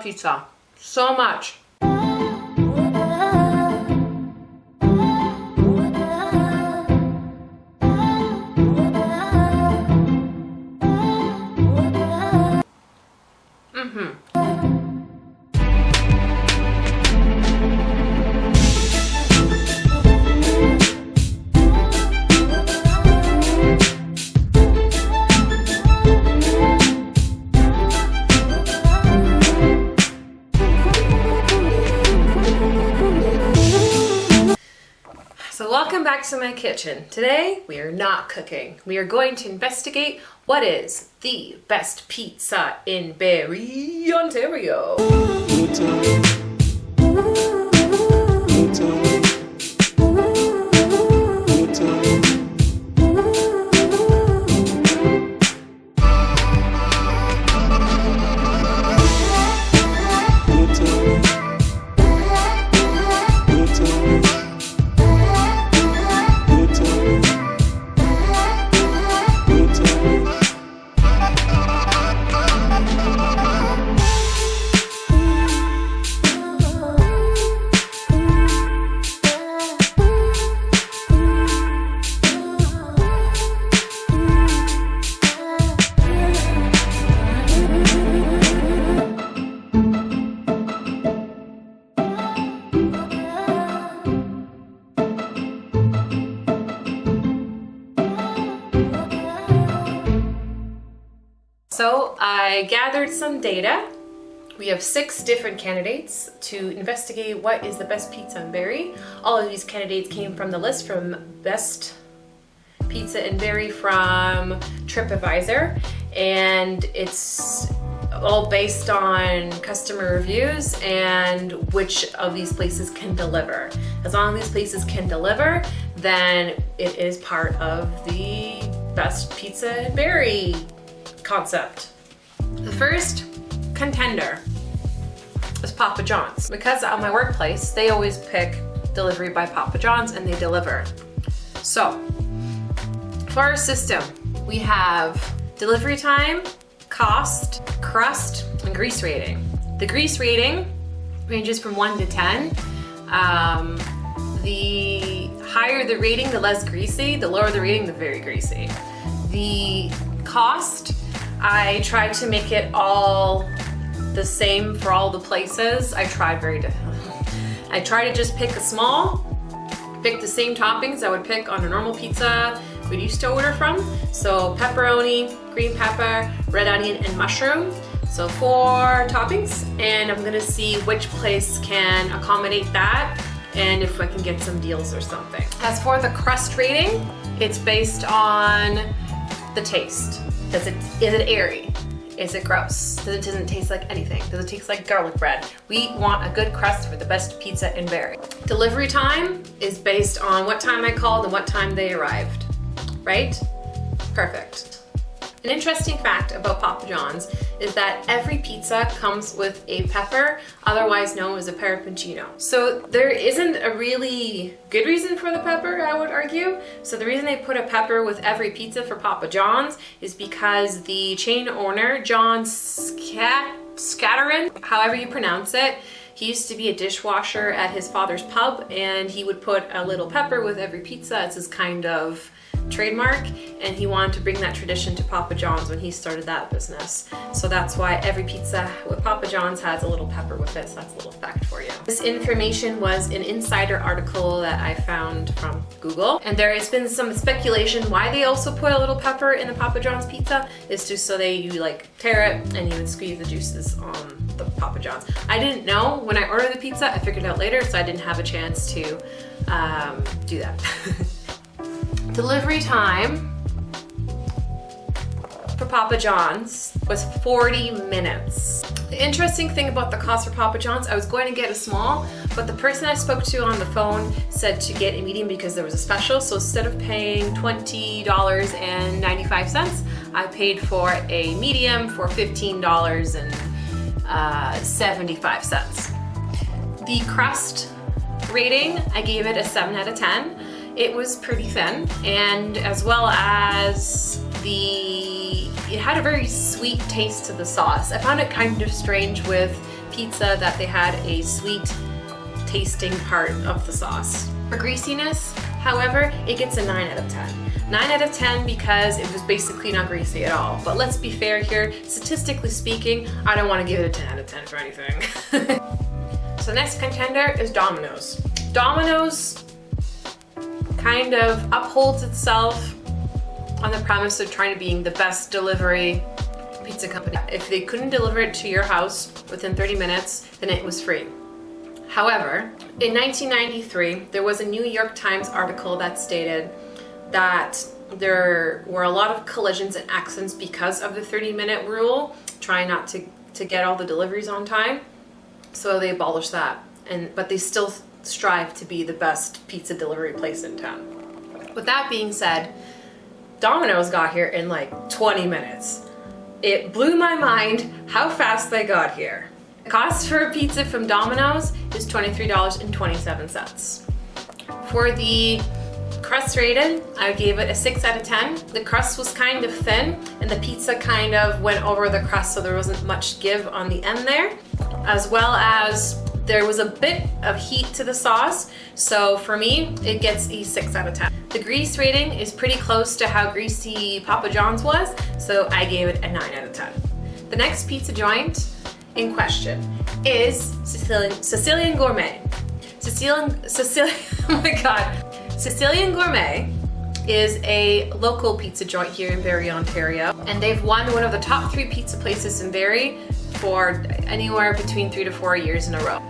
pizza. So much. So welcome back to my kitchen. Today we are not cooking. We are going to investigate what is the best pizza in Barrie, Ontario. So I gathered some data. We have 6 different candidates to investigate what is the best pizza in Barrie. All of these candidates came from the list from Best Pizza in Barrie from TripAdvisor, and it's all based on customer reviews and which of these places can deliver. As long as these places can deliver, then it is part of the Best Pizza in Barrie concept. The first contender is Papa John's. Because at my workplace, they always pick delivery by Papa John's and they deliver. So, for our system, we have delivery time, cost, crust, and grease rating. The grease rating ranges from 1 to 10. The higher the rating, the less greasy. The lower the rating, the very greasy. The cost, I tried to make it all the same for all the places. I tried to just pick pick the same toppings I would pick on a normal pizza we used to order from. So pepperoni, green pepper, red onion, and mushroom. So 4 toppings, and I'm gonna see which place can accommodate that and if I can get some deals or something. As for the crust rating, it's based on the taste. Is it airy? Is it gross? Does it taste like anything? Does it taste like garlic bread? We want a good crust for the best pizza in Barrie. Delivery time is based on what time I called and what time they arrived, right? Perfect. An interesting fact about Papa John's is that every pizza comes with a pepper, otherwise known as a pepperoncino. So there isn't a really good reason for the pepper, I would argue. So the reason they put a pepper with every pizza for Papa John's is because the chain owner, John Scatterin, however you pronounce it, he used to be a dishwasher at his father's pub, and he would put a little pepper with every pizza as his kind of trademark, and he wanted to bring that tradition to Papa John's when he started that business. So that's why every pizza with Papa John's has a little pepper with it. So that's a little fact for you. This information was an insider article that I found from Google, and there has been some speculation why they also put a little pepper in the Papa John's pizza. Is just so you like tear it and you would squeeze the juices on the Papa John's. I didn't know when I ordered the pizza. I figured it out later, so I didn't have a chance to do that. Delivery time for Papa John's was 40 minutes. The interesting thing about the cost for Papa John's, I was going to get a small, but the person I spoke to on the phone said to get a medium because there was a special. So instead of paying $20.95, I paid for a medium for $15.75. The crust rating, I gave it a 7 out of 10. It was pretty thin, and as well as it had a very sweet taste to the sauce. I found it kind of strange with pizza that they had a sweet tasting part of the sauce. For greasiness, however, it gets a 9 out of 10. 9 out of 10 because it was basically not greasy at all. But let's be fair here, statistically speaking, I don't want to give it a 10 out of 10 for anything. So the next contender is Domino's. Domino's kind of upholds itself on the premise of trying to be the best delivery pizza company. If they couldn't deliver it to your house within 30 minutes, then it was free. However, in 1993, there was a New York Times article that stated that there were a lot of collisions and accidents because of the 30-minute rule, trying not to get all the deliveries on time. So they abolished that, but they still strive to be the best pizza delivery place in town. With that being said, Domino's got here in like 20 minutes. It blew my mind how fast they got here. The cost for a pizza from Domino's is $23.27. For the crust rating, I gave it a 6 out of 10. The crust was kind of thin and the pizza kind of went over the crust, so there wasn't much give on the end there, as well as there was a bit of heat to the sauce. So for me, it gets a 6 out of 10. The grease rating is pretty close to how greasy Papa John's was, so I gave it a 9 out of 10. The next pizza joint in question is Sicilian Gourmet. Oh my God. Sicilian Gourmet is a local pizza joint here in Barrie, Ontario, and they've won one of the top 3 pizza places in Barrie for anywhere between 3 to 4 years in a row.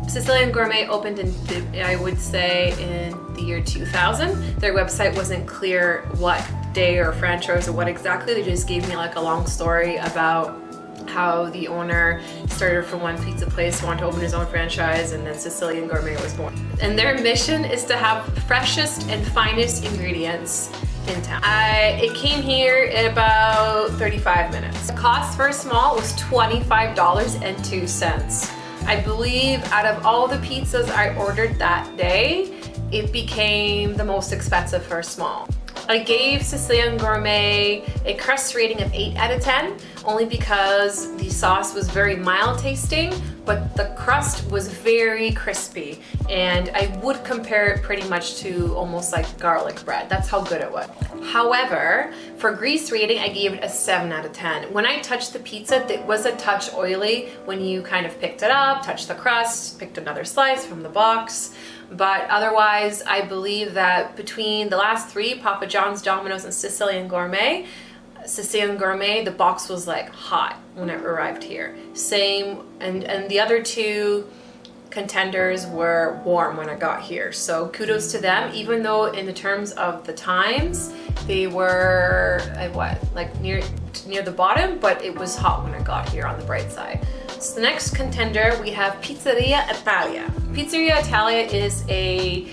Sicilian Gourmet opened in, I would say, in the year 2000. Their website wasn't clear what day or franchise or what exactly. They just gave me like a long story about how the owner started from one pizza place, wanted to open his own franchise, and then Sicilian Gourmet was born. And their mission is to have the freshest and finest ingredients in town. It came here in about 35 minutes. The cost for a small was $25.02. I believe out of all the pizzas I ordered that day, it became the most expensive for a small. I gave Sicilian Gourmet a crust rating of 8 out of 10, only because the sauce was very mild tasting, but the crust was very crispy, and I would compare it pretty much to almost like garlic bread. That's how good it was. However, for grease rating, I gave it a 7 out of 10. When I touched the pizza, it was a touch oily when you kind of picked it up, touched the crust, picked another slice from the box. But otherwise, I believe that between the last 3, Papa John's, Domino's, and Sicilian Gourmet, the box was like hot when it arrived here. Same, and the other 2 contenders were warm when I got here. So kudos to them, even though in the terms of the times, they were near the bottom, but it was hot when I got here on the bright side. So the next contender, we have Pizzeria Italia. Pizzeria Italia is a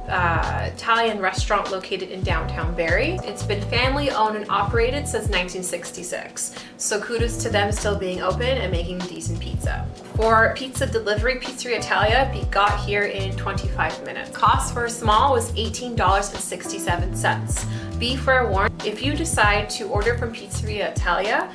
Italian restaurant located in downtown Barrie. It's been family owned and operated since 1966. So kudos to them still being open and making decent pizza. For pizza delivery, Pizzeria Italia got here in 25 minutes. Cost for a small was $18.67. Be forewarned, if you decide to order from Pizzeria Italia,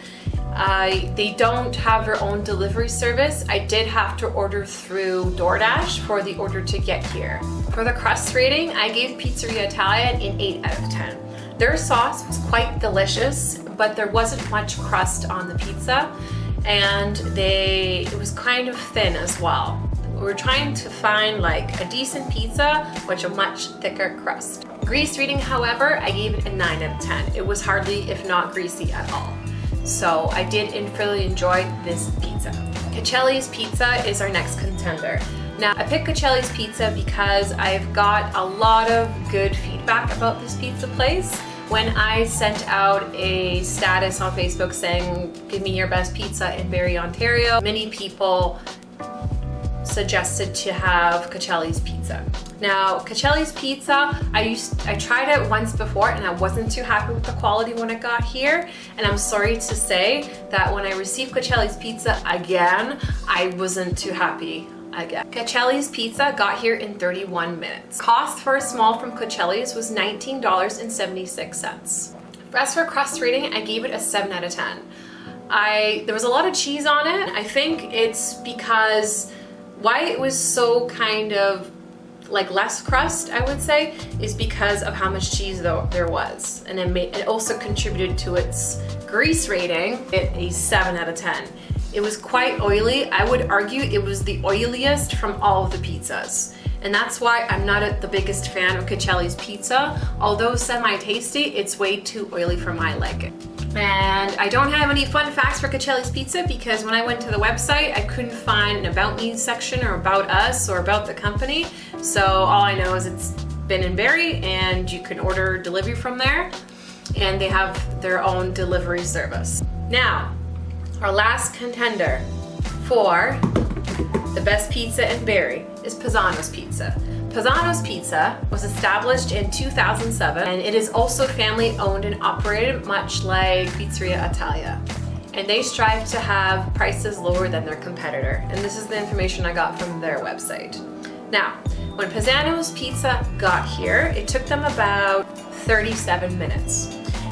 they don't have their own delivery service. I did have to order through DoorDash for the order to get here. For the crust rating, I gave Pizzeria Italia an 8 out of 10. Their sauce was quite delicious, but there wasn't much crust on the pizza, and it was kind of thin as well. We're trying to find like a decent pizza with a much thicker crust. Grease rating, however, I gave it a 9 out of 10. It was hardly, if not greasy at all. So I did really enjoy this pizza. Cocelli's Pizza is our next contender. Now, I picked Cocelli's Pizza because I've got a lot of good feedback about this pizza place. When I sent out a status on Facebook saying, give me your best pizza in Barrie, Ontario, many people suggested to have Cocelli's Pizza. Now, Cocelli's Pizza, I tried it once before and I wasn't too happy with the quality when I got here, and I'm sorry to say that when I received Cocelli's Pizza again, I wasn't too happy again. Cocelli's Pizza got here in 31 minutes. Cost for a small from Cocelli's was $19.76. As for crust rating, I gave it a 7 out of 10. There was a lot of cheese on it. I think it's because why it was so kind of like less crust, I would say, is because of how much cheese there was. And it also contributed to its grease rating at a 7 out of 10. It was quite oily. I would argue it was the oiliest from all of the pizzas. And that's why I'm not the biggest fan of Cocelli's pizza. Although semi-tasty, it's way too oily for my liking. And I don't have any fun facts for Cocelli's pizza because when I went to the website, I couldn't find an about me section or about us or about the company. So all I know is it's been in Barrie and you can order delivery from there, and they have their own delivery service. Now, our last contender for the best pizza in Barrie is Paezano's Pizza. Paezano's Pizza was established in 2007, and it is also family owned and operated, much like Pizzeria Italia. And they strive to have prices lower than their competitor. And this is the information I got from their website. Now, when Paezano's Pizza got here, it took them about 37 minutes.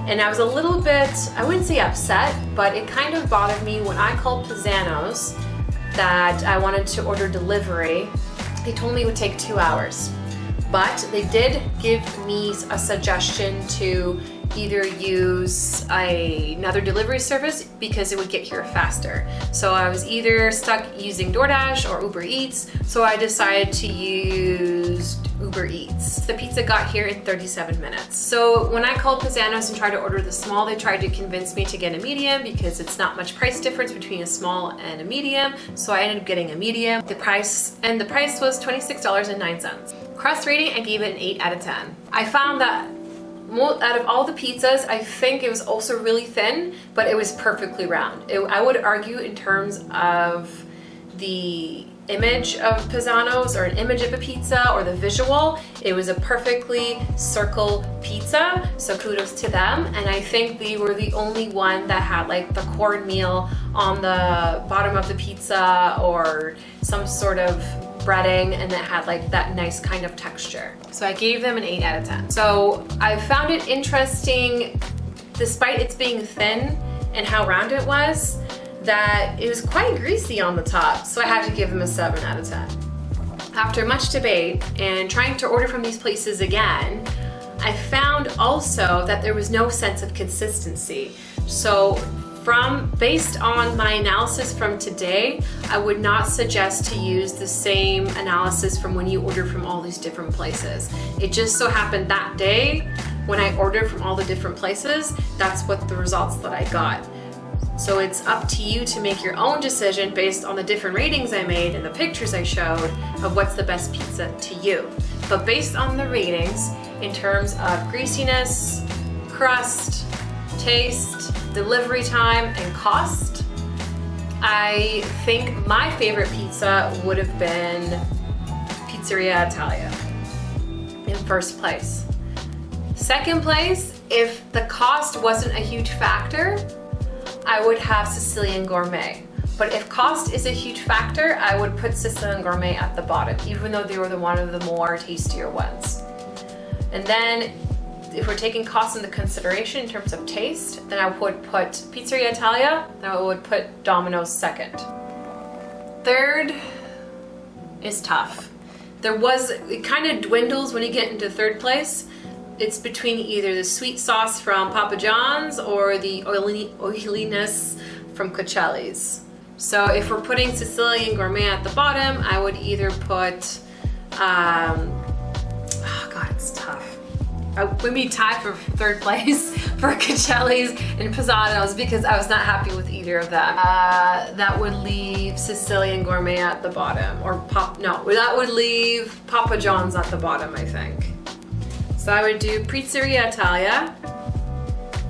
And I was a little bit, I wouldn't say upset, but it kind of bothered me when I called Paezano's that I wanted to order delivery. They told me it would take 2 hours, but they did give me a suggestion to either use another delivery service because it would get here faster. So I was either stuck using DoorDash or Uber Eats, so I decided to use Uber Eats. The pizza got here in 37 minutes. So when I called Paezano's and tried to order the small, they tried to convince me to get a medium because it's not much price difference between a small and a medium. So I ended up getting a medium. The price was $26.09. Crust rating, I gave it an 8 out of 10. I found that out of all the pizzas, I think it was also really thin, but it was perfectly round. I would argue in terms of the image of Paezano's or an image of a pizza or the visual, it was a perfectly circle pizza, so kudos to them. And I think they were the only one that had like the cornmeal on the bottom of the pizza or some sort of breading, and it had like that nice kind of texture. So I gave them an 8 out of 10. So I found it interesting, despite its being thin and how round it was, that it was quite greasy on the top. So I had to give them a 7 out of 10. After much debate and trying to order from these places again, I found also that there was no sense of consistency. So based on my analysis from today, I would not suggest to use the same analysis from when you order from all these different places. It just so happened that day when I ordered from all the different places, that's what the results that I got. So it's up to you to make your own decision based on the different ratings I made and the pictures I showed of what's the best pizza to you. But based on the ratings, in terms of greasiness, crust, taste, delivery time, and cost, I think my favorite pizza would have been Pizzeria Italia in first place. Second place, if the cost wasn't a huge factor, I would have Sicilian Gourmet. But if cost is a huge factor, I would put Sicilian Gourmet at the bottom, even though they were one of the more tastier ones. And then if we're taking cost into consideration in terms of taste, then I would put Pizzeria Italia, then I would put Domino's second. Third is tough. It kind of dwindles when you get into third place. It's between either the sweet sauce from Papa John's or the oiliness from Cocelli's. So if we're putting Sicilian Gourmet at the bottom, I would either put, it's tough. I would be tied for third place for Cocelli's and Paezano's because I was not happy with either of them. That would leave Sicilian Gourmet at the bottom, that would leave Papa John's at the bottom, I think. So I would do Pizzeria Italia,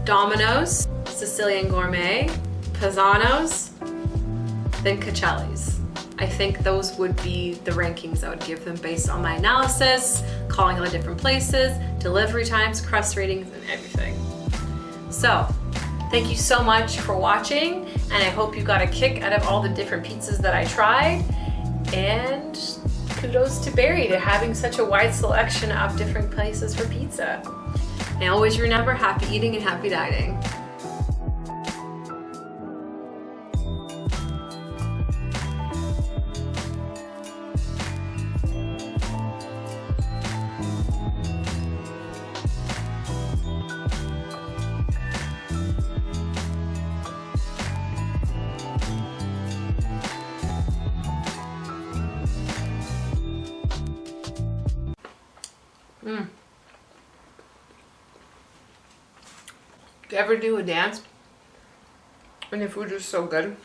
Domino's, Sicilian Gourmet, Paezano's, then Cocelli's. I think those would be the rankings I would give them based on my analysis, calling all the different places, delivery times, crust ratings, and everything. So, thank you so much for watching, and I hope you got a kick out of all the different pizzas that I tried, and kudos to Barrie to having such a wide selection of different places for pizza. And always remember, happy eating and happy dining. Mm. Do you ever do a dance when your food is so good?